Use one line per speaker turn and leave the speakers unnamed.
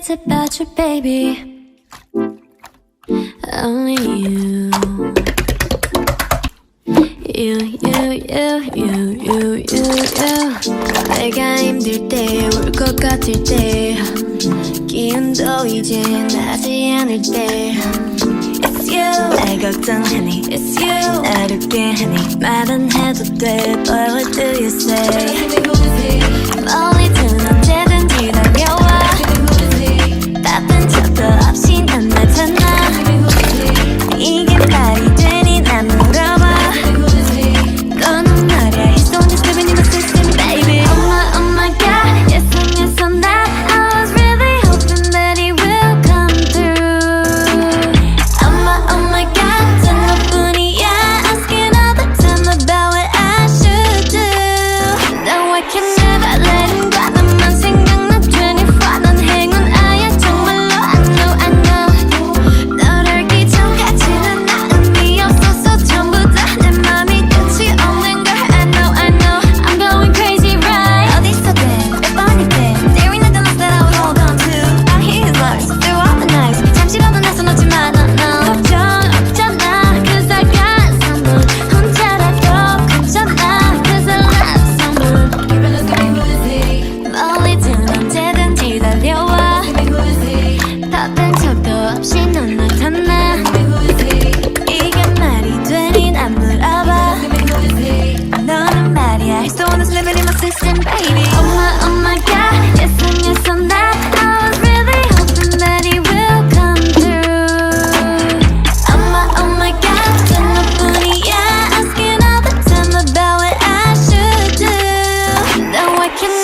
it's about you, baby. Only you. You. 내가 힘들 때, 울 것 같을 때, 기운도 이제 나지 않을 때. It's you. 날 걱정하니, it's you. 어렵게 하니, 말은 해도 돼, but what do you say? 멀리든 언제든지 달려와. 바쁜 척도 없이 난 나타나. 이게 말이 되니 난 물어봐. 너는 말야, it's not just living in the system, baby. Oh my god, yes and that. I was really hoping that it will come through. Oh my god, 전 너뿐이야. Asking all the time about what I should do. No, I can never let him go. 너만 생각나 24. 넌 행운아야 정말로. I know. 널 알기 전까지는 나 의미 없었어. 전부 다 내 맘이 끝이 없는 걸. I know. I'm going crazy, right? 어디서든 몇 번이든 There ain't nothing else that I would hold on to. I hear his voice through all the nights. 잠시라도 나서 놓지 마, no. 걱정 없잖아, 'cause I got someone. 혼자라도 괜찮아, 'cause I love someone. 멀리든 언제든지 달려와. 바쁜 척도 없이 넌 나타나. 이게 말이 되니 난 물어봐. 너는 말이야, he's the one that's living in my system, baby.